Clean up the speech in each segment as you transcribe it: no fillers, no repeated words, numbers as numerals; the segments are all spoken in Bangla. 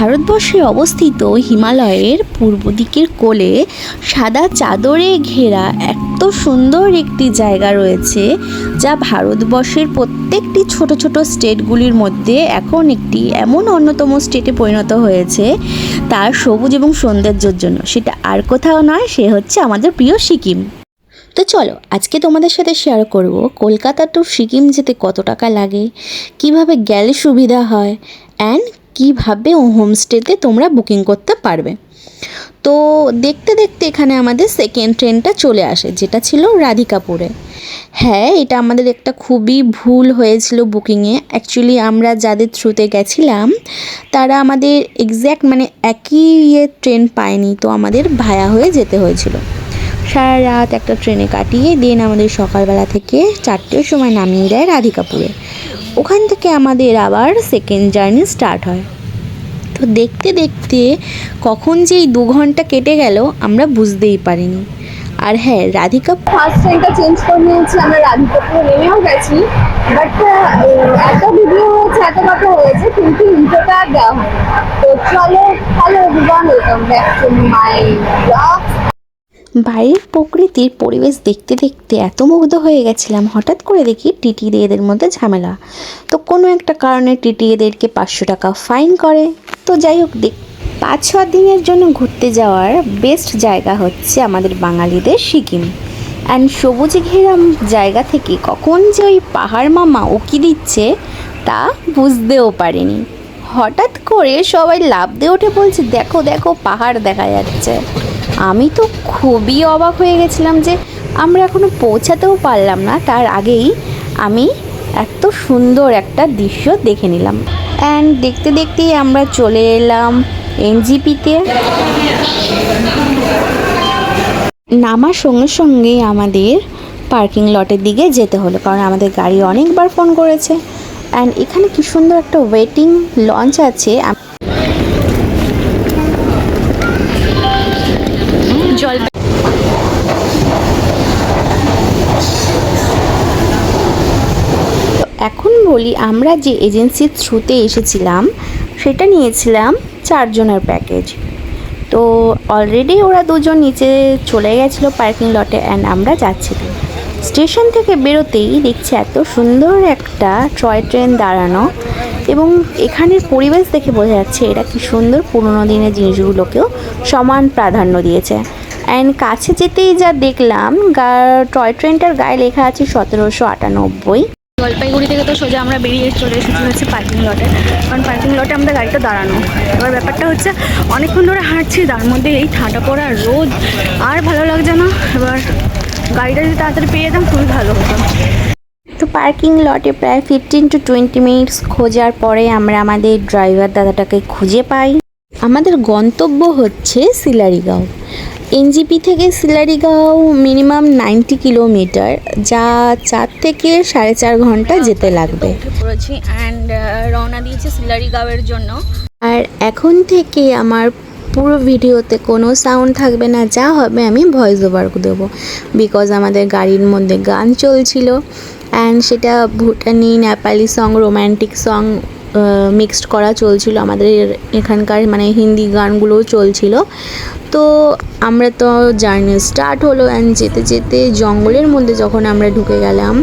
ভারতবর্ষে অবস্থিত হিমালয়ের পূর্ব দিকের কোলে সাদা চাদরে ঘেরা এত সুন্দর একটি জায়গা রয়েছে, যা ভারতবর্ষের প্রত্যেকটি ছোট ছোট স্টেটগুলির মধ্যে এখন একটি এমন অন্যতম স্টেটে পরিণত হয়েছে তার সবুজ এবং সৌন্দর্যের জন্য। সেটা আর কোথাও নয়, সে হচ্ছে আমাদের প্রিয় সিকিম। তো চলো আজকে তোমাদের সাথে শেয়ার করব কলকাতা টু সিকিম যেতে কত টাকা লাগে, কিভাবে গেলে সুবিধা হয়, অ্যান্ড কিভাবে হোমস্টেতে তোমরা বুকিং করতে পারবে। তো দেখতে দেখতে এখানে আমাদের সেকেন্ড ট্রেনটা চলে আসে, যেটা ছিল রাধিকাপুরে। হ্যাঁ, এটা আমাদের একটা খুবই ভুল হয়েছিল বুকিংয়ে। অ্যাকচুয়ালি আমরা যাদের থ্রুতে গেছিলাম তারা আমাদের এক্স্যাক্ট একই ট্রেন পায়নি, তো আমাদের ভায়া হয়ে যেতে হয়েছিল। সারা রাত একটা ট্রেনে কাটিয়ে দেন আমাদের সকালবেলা থেকে 4টের সময় নামিয়ে দেয় রাধিকাপুরে। ওখান থেকে আমাদের আবার সেকেন্ড জার্নি স্টার্ট হয়। তো দেখতে দেখতে কখন যে এই 2 ঘন্টা কেটে গেল আমরা বুঝতেই পারিনি। আর হ্যাঁ, ফার্স্ট ট্রেনটা চেঞ্জ করে নিয়েছি, আমরা রাধিকাপুরে নেমেও গেছি, বাট এত ভিডিও হয়েছে, এত কথা হয়েছে, কিন্তু ইন্ট্রোটা আর দেওয়া হয়নি। তো চলো, hello everyone, welcome back to my blog. বাইরের প্রকৃতির পরিবেশ দেখতে দেখতে এত মুগ্ধ হয়ে গেছিলাম, হঠাৎ করে দেখি টিটিএদের মধ্যে ঝামেলা। তো কোনো একটা কারণে টিটিএদেরকে 500 টাকা ফাইন করে। তো যাই হোক, 5-6 দিনের জন্য ঘুরতে যাওয়ার বেস্ট জায়গা হচ্ছে আমাদের বাঙালিদের সিকিম। অ্যান্ড সবুজে ঘেরা জায়গা থেকে কখন যে ওই পাহাড় মামা উকি দিচ্ছে তা বুঝতেও পারিনি। হঠাৎ করে সবাই লাফ দিয়ে উঠে বলছে, দেখো দেখো পাহাড় দেখা যাচ্ছে। আমি তো খুবই অবাক হয়ে গেছিলাম যে আমরা এখনও পৌঁছাতেও পারলাম না, তার আগেই আমি এত সুন্দর একটা দৃশ্য দেখে নিলাম। অ্যান্ড দেখতে দেখতেই আমরা চলে এলাম এনজিপিতে। নামার সঙ্গে সঙ্গেই আমাদের পার্কিং লটের দিকে যেতে হলো, কারণ আমাদের গাড়ি অনেকবার ফোন করেছে। অ্যান্ড এখানে কি সুন্দর একটা ওয়েটিং লঞ্চ আছে। এখন বলি, আমরা যে এজেন্সির থ্রুতে এসেছিলাম সেটা নিয়েছিলাম 4 জনের প্যাকেজ। তো অলরেডি ওরা 2 জন নিচে চলে গেছিলো পার্কিং লটে, অ্যান্ড আমরা যাচ্ছিলাম। স্টেশন থেকে বেরোতেই দেখছি এত সুন্দর একটা টয় ট্রেন দাঁড়ানো, এবং এখানের পরিবেশ দেখে বোঝা যাচ্ছে এরা কি সুন্দর পুরোনো দিনের জিনিসগুলোকেও সমান প্রাধান্য দিয়েছে। অ্যান্ড কাছে যেতেই যা দেখলাম, টয় ট্রেনটার গায়ে লেখা আছে 1798। জলপাইগুড়ি থেকে তো সোজা আমরা বেরিয়ে চলে এসেছি হচ্ছে পার্কিং লটে, কারণ পার্কিং লটে আমাদের গাড়িটা দাঁড়ানো। এবার ব্যাপারটা হচ্ছে অনেকক্ষণ ধরে হাঁটছি, তার মধ্যে এই ঠাঁটা পড়া রোদ, আর ভালো লাগছে না। এবার গাড়িটা যদি তাড়াতাড়ি পেয়ে যেতাম খুবই ভালো হতো। তো পার্কিং লটে প্রায় 15 to 20 মিনিটস খোঁজার পরে আমরা আমাদের ড্রাইভার দাদাটাকে খুঁজে পাই। আমাদের গন্তব্য হচ্ছে সিলারিগাঁও। এনজিপি থেকে সিলারিগাঁও মিনিমাম 90 কিলোমিটার, যা 4 থেকে 4.5 ঘন্টা যেতে লাগবে। পড়েছি অ্যান্ড রওনা দিয়েছি সিলারিগাঁওয়ের জন্য। আর এখন থেকে আমার পুরো ভিডিওতে কোনো সাউন্ড থাকবে না, যা হবে আমি ভয়েস ওভার দেবো, বিকজ আমাদের গাড়ির মধ্যে গান চলছিল। অ্যান্ড সেটা ভুটানি, Nepali song, romantic song mixed করা চলছিল। আমাদের এখানকার হিন্দি গানগুলোও চলছিল। তো আমরা তো জার্নি স্টার্ট হলো, অ্যান্ড যেতে যেতে জঙ্গলের মধ্যে যখন আমরা ঢুকে গেলাম,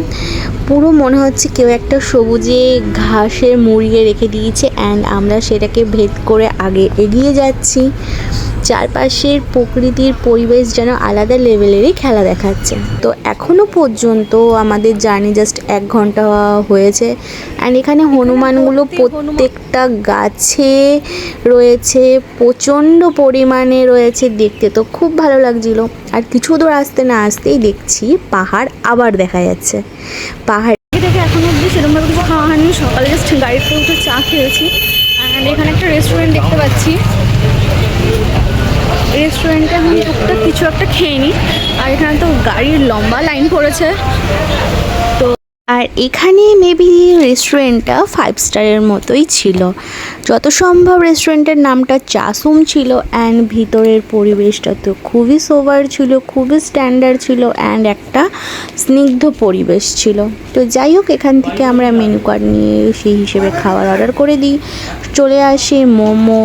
পুরো মনে হচ্ছে কেউ একটা সবুজে ঘাসের মুড়িয়ে রেখে দিয়েছে, অ্যান্ড আমরা সেটাকে ভেদ করে আগে এগিয়ে যাচ্ছি। চারপাশের প্রকৃতির পরিবেশ যেন আলাদা লেভেলেরই খেলা দেখাচ্ছে। তো এখনও পর্যন্ত আমাদের জার্নি জাস্ট 1 ঘন্টা হয়েছে। অ্যান্ড এখানে হনুমানগুলো প্রত্যেকটা গাছে রয়েছে, প্রচণ্ড পরিমাণে রয়েছে, দেখতে তো খুব ভালো লাগছিল। আর কিছু দূর আসতে না আসতেই দেখছি পাহাড় আবার দেখা যাচ্ছে। পাহাড় দেখে এখন অবধি সেরকমভাবে কিছু খাওয়া হয়নি, সকালে জাস্ট গাড়িতে উঠে চা খেয়েছি। অ্যান্ড এখানে একটা রেস্টুরেন্ট দেখতে পাচ্ছি, রেস্টুরেন্টে এখন টুকটাক কিছু একটা খেয়ে নিই। আর এখানে তো গাড়ির লম্বা লাইন পড়েছে। তো আর এখানে মেবি রেস্টুরেন্টটা 5 স্টারের মতোই ছিল, যত সম্ভব রেস্টুরেন্টের নামটা চাসুম ছিল। অ্যান্ড ভিতরের পরিবেশটা তো খুবই সোবার ছিল, খুবই স্ট্যান্ডার্ড ছিল, অ্যান্ড একটা স্নিগ্ধ পরিবেশ ছিল। তো যাই হোক, এখান থেকে আমরা মেনু কার্ড নিয়ে সেই হিসেবে খাবার অর্ডার করে দিই। চলে আসে মোমো,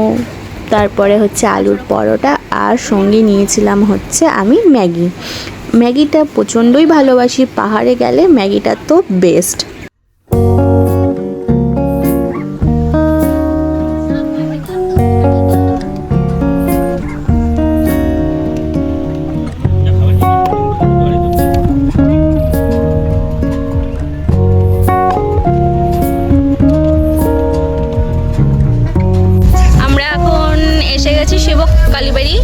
তারপরে হচ্ছে আলুর পরোটা, আর সঙ্গে নিয়েছিলাম হচ্ছে আমি ম্যাগি। ম্যাগিটা প্রচণ্ডই ভালোবাসি, পাহাড়ে গেলে ম্যাগিটা তো বেস্ট। আমরা এখন এসে গেছি সেবক কালীবাড়ি।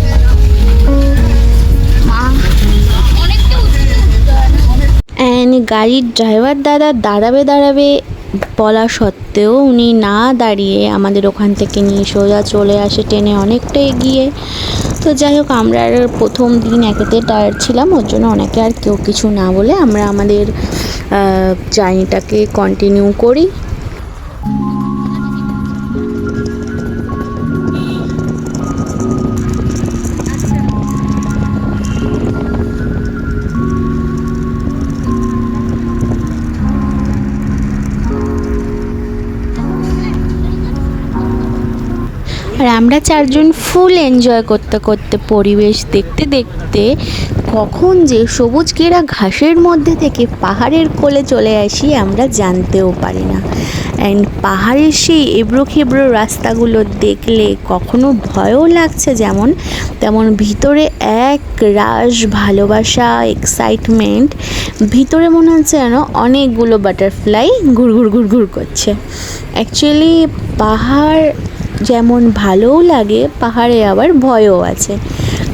অ্যান্ড গাড়ির ড্রাইভার দাদা দাঁড়াবে বলা সত্ত্বেও উনি না দাঁড়িয়ে আমাদের ওখান থেকে নিয়ে সোজা চলে আসে ট্রেনে অনেকটা এগিয়ে। তো যাই হোক, আমরা আর প্রথম দিন একেতে টায়ার্ড ছিলাম, ওর জন্য অনেকে আর কেউ কিছু না বলে আমরা আমাদের জার্নিটাকে কন্টিনিউ করি। আর আমরা চারজন ফুল এনজয় করতে করতে, পরিবেশ দেখতে দেখতে কখন যে সবুজ ঘেরা ঘাসের মধ্যে থেকে পাহাড়ের কোলে চলে আসি আমরা জানতেও পারি না। অ্যান্ড পাহাড়ের সেই এবড়ো খেবড়ো রাস্তাগুলো দেখলে কখনো ভয়ও লাগছে যেমন, তেমন ভিতরে এক রাশ ভালোবাসা, এক্সাইটমেন্ট। ভিতরে মনে হচ্ছে যেন অনেকগুলো বাটারফ্লাই ঘুরঘুর করছে। অ্যাকচুয়ালি পাহাড় যেমন ভালোও লাগে, পাহাড়ে আবার ভয়ও আছে,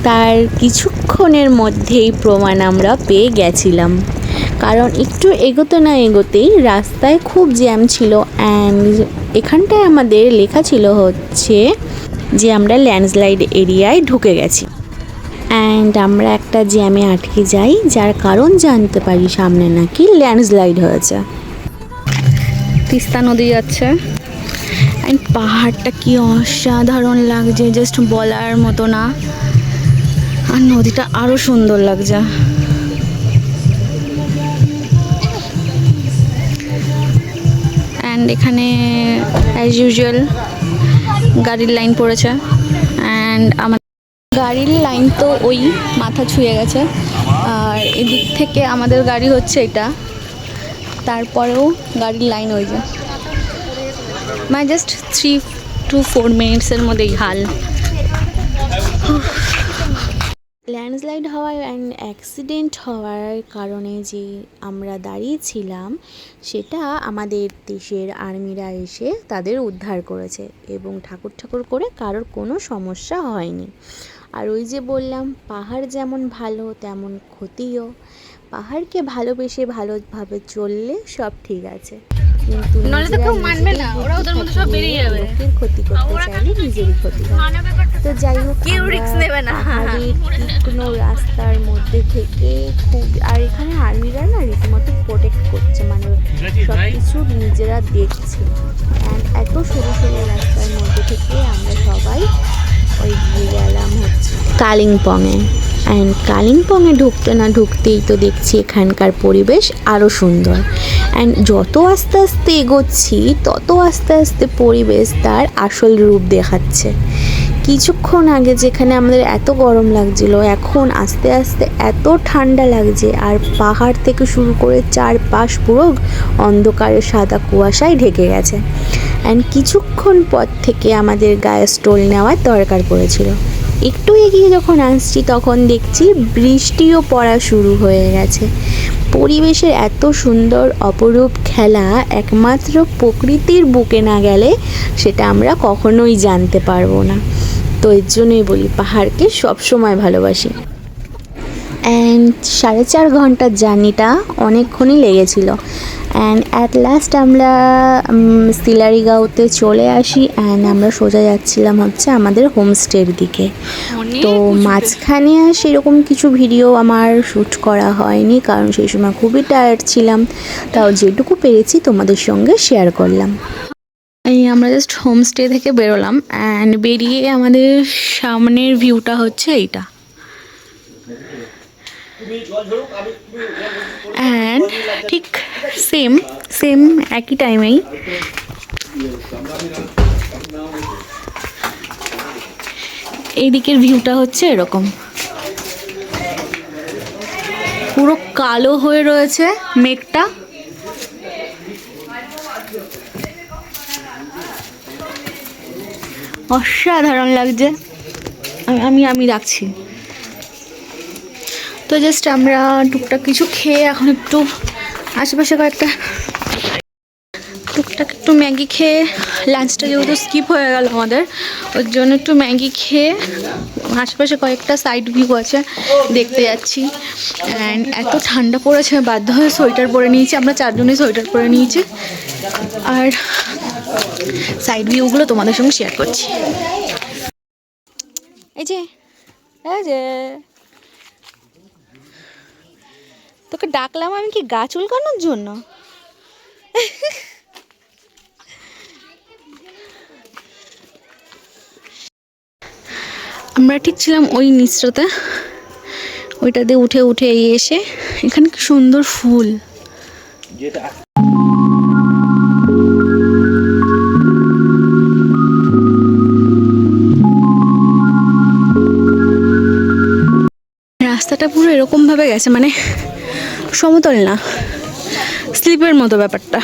তার কিছুক্ষণের মধ্যেই প্রমাণ আমরা পেয়ে গেছিলাম। কারণ একটু এগোতে না এগোতেই রাস্তায় খুব জ্যাম ছিল, অ্যান্ড এখানটায় আমাদের লেখা ছিল হচ্ছে যে আমরা ল্যান্ডস্লাইড এরিয়ায় ঢুকে গেছি। অ্যান্ড আমরা একটা জ্যামে আটকে যাই, যার কারণ জানতে পারি সামনে নাকি ল্যান্ডস্লাইড হয়েছে। তিস্তা নদী যাচ্ছে, অ্যান্ড পাহাড়টা কি অসাধারণ লাগছে, জাস্ট বলার মতো না। আর নদীটা আরও সুন্দর লাগছে। অ্যান্ড এখানে অ্যাজ ইউজুয়াল গাড়ির লাইন পড়েছে, অ্যান্ড আমার গাড়ির লাইন তো ওই মাথা ছুঁয়ে গেছে। আর এদিক থেকে আমাদের গাড়ি হচ্ছে এটা, তারপরেও গাড়ির লাইন ওই যে মানে জাস্ট 3 to 4 মিনিটসের মধ্যেই হাল। ল্যান্ডস্লাইড হওয়ার অ্যান্ড অ্যাক্সিডেন্ট হওয়ার কারণে যে আমরা দাঁড়িয়েছিলাম, সেটা আমাদের দেশের আর্মিরা এসে তাদের উদ্ধার করেছে, এবং ঠাকুর করে কারোর কোনো সমস্যা হয়নি। আর ওই যে বললাম, পাহাড় যেমন ভালো তেমন ক্ষতিও। পাহাড়কে ভালোবেসে ভালোভাবে চললে সব ঠিক আছে, কিন্তু লোকের ক্ষতি করতে চাইলে নিজেরই ক্ষতি হয়। তো যাই হোক, তীক্ষ্ণ রাস্তার মধ্যে থেকে খুব, আর এখানে আর্মিরা না রীতিমতো প্রোটেক্ট করছে, মানে সব কিছু নিজেরা দেখছে। অ্যান্ড এত সরু রাস্তার মধ্যে থেকে আমরা সবাই ওই গিয়ে গেলাম হচ্ছে কালিম্পংয়ে। অ্যান্ড কালিম্পংয়ে ঢুকতে না ঢুকতেই তো দেখছি এখানকার পরিবেশ আরও সুন্দর। অ্যান্ড যত আস্তে আস্তে এগোচ্ছি তত আস্তে আস্তে পরিবেশ তার আসল রূপ দেখাচ্ছে। কিছুক্ষণ আগে যেখানে আমাদের এত গরম লাগছিল, এখন আস্তে আস্তে এত ঠান্ডা লাগছে, আর পাহাড় থেকে শুরু করে চারপাশ পুরো অন্ধকারে সাদা কুয়াশায় ঢেকে গেছে। অ্যান্ড কিছুক্ষণ পর থেকে আমাদের গায়ে স্টোল নেওয়ার দরকার পড়েছিল। একটু এগিয়ে যখন আসছি তখন দেখছি বৃষ্টিও পড়া শুরু হয়ে গেছে। পরিবেশের এত সুন্দর অপরূপ খেলা একমাত্র প্রকৃতির বুকে না গেলে সেটা আমরা কখনোই জানতে পারবো না। তো এর জন্যই বলি, পাহাড়কে সবসময় ভালোবাসি। অ্যান্ড 4.5 ঘন্টার জার্নিটা অনেকক্ষণই লেগেছিল। অ্যান্ড অ্যাট লাস্ট আমরা সিলারিগাঁওতে চলে আসি অ্যান্ড আমরা সোজা যাচ্ছিলাম হচ্ছে আমাদের হোমস্টের দিকে। তো মাঝখানে আর সেরকম কিছু ভিডিও আমার শ্যুট করা হয়নি, কারণ সেই সময় খুবই টায়ার্ড ছিলাম। তাও যেটুকু পেরেছি তোমাদের সঙ্গে শেয়ার করলাম। এই আমরা জাস্ট হোমস্টে থেকে বেরোলাম অ্যান্ড বেরিয়ে আমাদের সামনের ভিউটা হচ্ছে এইটা। অ্যান্ড ঠিক সেম একই টাইমেই এই দিকের ভিউটা হচ্ছে এরকম, পুরো কালো হয়ে রয়েছে মেঘটা। অসাধারণ লাগছে। আমি রাখছি। তো জাস্ট আমরা টুকটাক কিছু খেয়ে এখন একটু আশেপাশে টুকটাক একটু ম্যাগি খেয়ে, লাঞ্চটা যেহেতু স্কিপ হয়ে গেল আমাদের, ওর জন্য একটু ম্যাগি খেয়ে আশেপাশে কয়েকটা সাইড ভিউ আছে দেখতে যাচ্ছি। অ্যান্ড এত ঠান্ডা পড়েছে, বাধ্য হয়ে সোয়েটার পরে নিয়েছি, আমরা 4 জনেই সোয়েটার পরে নিয়েছি। আর সাইড ভিউগুলো তোমাদের সঙ্গে শেয়ার করছি। এই যে তোকে ডাকলাম আমি কি গাছ উল্কানোর জন্য? আমরা ঠিক ছিলাম ওই নিচটাতে, ওইটাতে উঠে এসে এখানে কি সুন্দর ফুল। রাস্তাটা পুরো এরকমভাবে গেছে, মানে সমতল না, স্লিপের মতো ব্যাপারটা।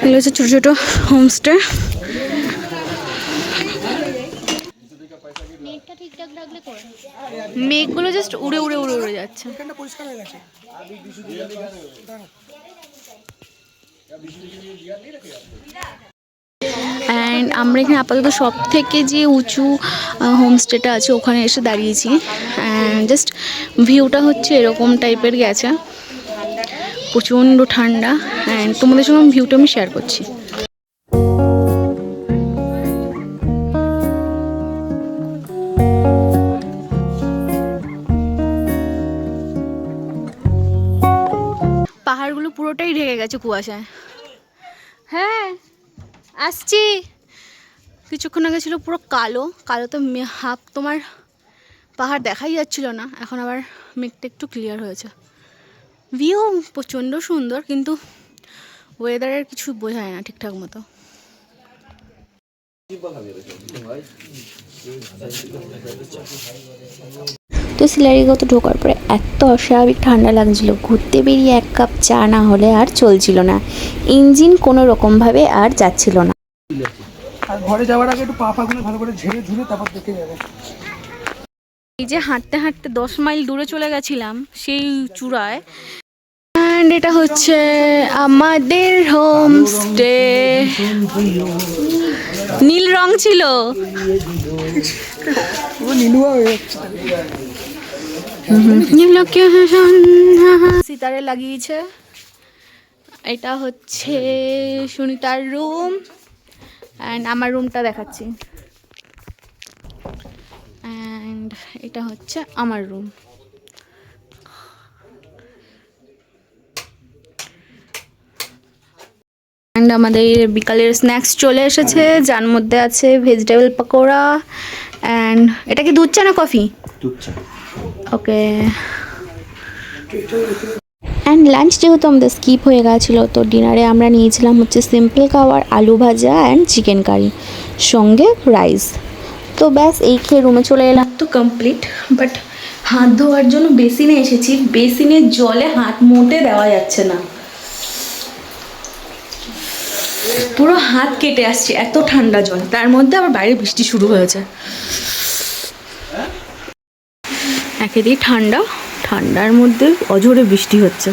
এগুলো হচ্ছে ছোটো ছোটো হোমস্টে। মেঘগুলো জাস্ট উড়ে যাচ্ছে। অ্যান্ড আমরা এখানে আপাতত সব থেকে যে উঁচু হোমস্টেটা আছে ওখানে এসে দাঁড়িয়েছি। অ্যান্ড জাস্ট ভিউটা হচ্ছে এরকম টাইপের গেছে, প্রচণ্ড ঠান্ডা। অ্যান্ড তোমাদের সঙ্গে ভিউটা আমি শেয়ার করছি। পাহাড়গুলো পুরোটাই ঢেকে গেছে কুয়াশায়। হ্যাঁ আসছি। কিছুক্ষণ আগে ছিল পুরো কালো, তো হাফ তোমার পাহাড় দেখাই যাচ্ছিল না। এখন আবার মেঘটা একটু ক্লিয়ার হয়েছে। ভিউ প্রচণ্ড সুন্দর, কিন্তু ওয়েদারের কিছু বোঝায় না ঠিকঠাক মতো। তো সিলারিগাঁও তো ঢোকার পরে এত অস্বাভাবিক ঠান্ডা লাগছিল, ঘুরতে বেরিয়ে 1 কাপ চা না হলে আর চলছিল না। ইঞ্জিন কোনো রকমভাবে আর যাচ্ছিল না। আর ঘরে যাওয়ার আগে একটু পাগুলো ভালো করে ঝেড়ে তারপর দেখে যাবে। এই যে হাঁটতে 10 মাইল দূরে চলে গেছিলাম সেই চূড়ায়। অ্যান্ড এটা হচ্ছে আমাদের হোমস্টে। নীল রং ছিল, সিতারে লাগিয়েছে। এটা হচ্ছে সুনিতার রুম অ্যান্ড আমার রুমটা দেখাচ্ছি। অ্যান্ড এটা হচ্ছে আমার রুম। অ্যান্ড আমাদের বিকালের স্ন্যাক্স চলে এসেছে, যার মধ্যে আছে ভেজিটেবল পকোড়া। অ্যান্ড এটা কি দুধ চা না কফি? দুধ চা। ওকে। অ্যান্ড লাঞ্চ যেহেতু আমাদের স্কিপ হয়ে গেছিলো, তো ডিনারে আমরা নিয়েছিলাম হচ্ছে সিম্পল খাবার, আলু ভাজা অ্যান্ড চিকেন কারি, সঙ্গে রাইস। তো ব্যাস এই খেয়ে রুমে চলে এলাম। তো কমপ্লিট। বাট হাত ধোয়ার জন্য বেসিনে এসেছি, বেসিনের জলে হাত মোটে দেওয়া যাচ্ছে না, পুরো হাত কেটে আসছে, এত ঠান্ডা জল। তার মধ্যে আবার বাইরে বৃষ্টি শুরু হয়েছে। একেদিকে ঠান্ডার মধ্যে অঝোরে বৃষ্টি হচ্ছে।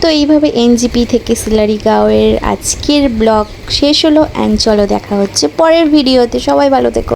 তো এইভাবে এনজিপি থেকে সিলারিগাঁওয়ের আজকের ব্লগ শেষ হলো। অ্যান্ড চলো দেখা হচ্ছে পরের ভিডিওতে। সবাই ভালো থেকো।